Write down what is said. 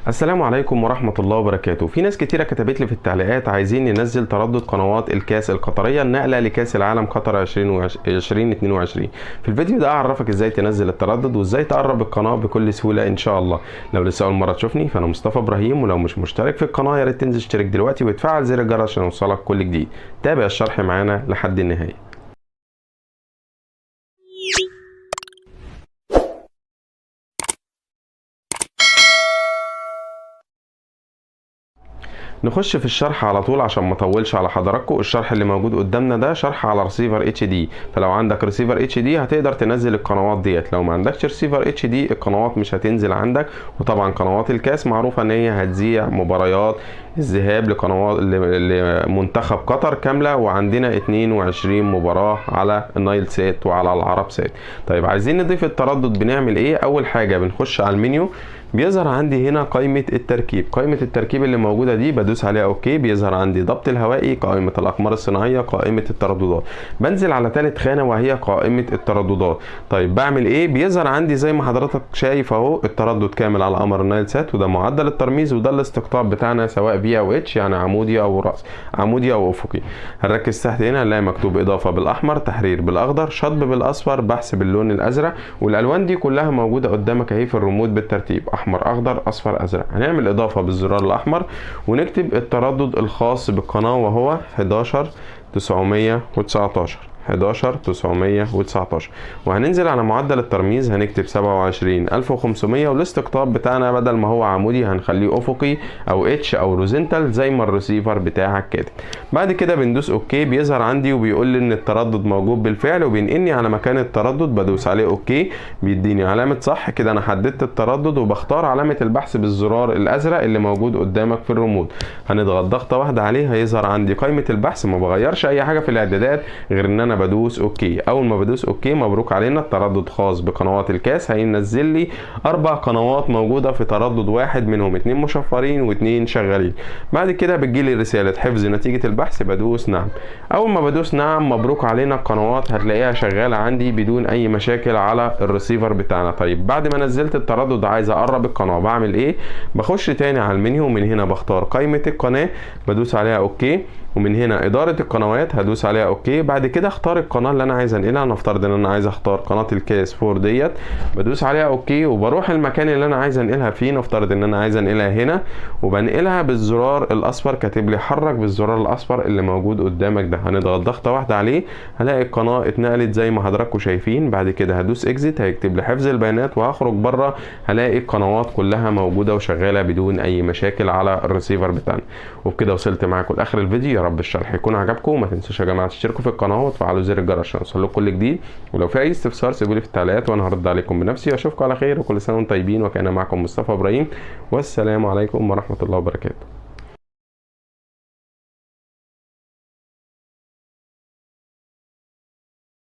السلام عليكم ورحمة الله وبركاته. في ناس كتيرة كتبت لي في التعليقات عايزين ننزل تردد قنوات الكاس القطرية النقلة لكاس العالم قطر 2022. في الفيديو ده اعرفك ازاي تنزل التردد وازاي تقرب القناة بكل سهولة ان شاء الله. لو لسه اول مرة تشوفني فانا مصطفى ابراهيم، ولو مش مشترك في القناة يا ريت تنزل اشترك دلوقتي وتفعل زر الجرس عشان يوصلك كل جديد. تابع الشرح معانا لحد النهاية. نخش في الشرح على طول عشان ما اطولش على حضراتكم. الشرح اللي موجود قدامنا ده شرح على ريسيفر اتش دي، فلو عندك ريسيفر اتش دي هتقدر تنزل القنوات ديت. لو ما عندكش ريسيفر اتش دي القنوات مش هتنزل عندك. وطبعا قنوات الكاس معروفه ان هي هتذيع مباريات الذهاب لقنوات لمنتخب قطر كامله، وعندنا 22 مباراه على النايل سات وعلى العرب سات. طيب عايزين نضيف التردد بنعمل ايه؟ اول حاجه بنخش على المنيو، بيظهر عندي هنا قائمة التركيب. قائمة التركيب اللي موجودة دي بدوس عليها اوكي، بيظهر عندي ضبط الهوائي، قائمة الاقمار الصناعية، قائمة الترددات. بنزل على ثالث خانة وهي قائمة الترددات. طيب بعمل ايه؟ بيظهر عندي زي ما حضرتك شايف اهو التردد كامل على قمر النايل سات، وده معدل الترميز، وده الاستقطاب بتاعنا سواء في او اتش، يعني عمودي او راس، عمودي او افقي. هنركز تحت هنا هنلاقي مكتوب اضافة بالاحمر، تحرير بالاخضر، شطب بالاصفر، بحث باللون الازرق. والالوان دي كلها موجودة قدامك اهي في الريموت بالترتيب، احمر اخضر اصفر ازرق. هنعمل اضافه بالزرار الاحمر ونكتب التردد الخاص بالقناه وهو 11919. 11919. وهننزل على معدل الترميز هنكتب 27500، والاستقطاب بتاعنا بدل ما هو عمودي هنخليه افقي او اتش او روزنتال زي ما الريسيفر بتاعك كاتب. بعد كده بندوس اوكي، بيظهر عندي وبيقول لي ان التردد موجود بالفعل، وبينقلني على مكان التردد. بدوس عليه اوكي، بيديني علامه صح كده، انا حددت التردد، وبختار علامه البحث بالزرار الازرق اللي موجود قدامك في الريموت. هنضغط ضغطه واحده عليه هيظهر عندي قائمه البحث. ما بغيرش اي حاجه في الاعدادات غير ان انا بدوس اوكي. اول ما بدوس اوكي مبروك علينا التردد خاص بقنوات الكاس، هينزل لي 4 قنوات موجوده في تردد واحد، منهم 2 مشفرين و2 شغالين. بعد كده بتجيلي رساله حفظ نتيجه البحث، بدوس نعم. اول ما بدوس نعم مبروك علينا القنوات هتلاقيها شغاله عندي بدون اي مشاكل على الريسيفر بتاعنا. طيب بعد ما نزلت التردد عايز اقرب القناه بعمل ايه؟ بخش تاني على المنيو، ومن هنا بختار قائمه القناه بدوس عليها اوكي، ومن هنا اداره القنوات هدوس عليها اوكي. بعد كده اختار القناه اللي انا عايز انقلها. نفترض ان انا عايز اختار قناه الكاس 4 ديت، بدوس عليها اوكي، وبروح المكان اللي انا عايز انقلها فيه. نفترض ان انا عايز انقلها هنا، وبنقلها بالزرار الاصفر، كاتب لي حرك بالزرار الاصفر اللي موجود قدامك ده. هنضغط ضغطه واحده عليه هلاقي القناه اتنقلت زي ما حضراتكم شايفين. بعد كده هدوس اكزيت، هيكتب لي حفظ البيانات، وهخرج بره هلاقي القنوات كلها موجوده وشغاله بدون اي مشاكل على الريسيفر بتاعنا. وبكده وصلت معاكم لاخر الفيديو. يا رب الشرح يكون عجبكم، وما تنسوش يا جماعه تشتركوا في القناه وتفعلوا زر الجرس عشان يوصلكم كل جديد. ولو في اي استفسار سيبوا لي في التعليقات وانا هرد عليكم بنفسي. واشوفكم على خير، وكل سنه وانتم طيبين، وكان معكم مصطفى ابراهيم، والسلام عليكم ورحمه الله وبركاته.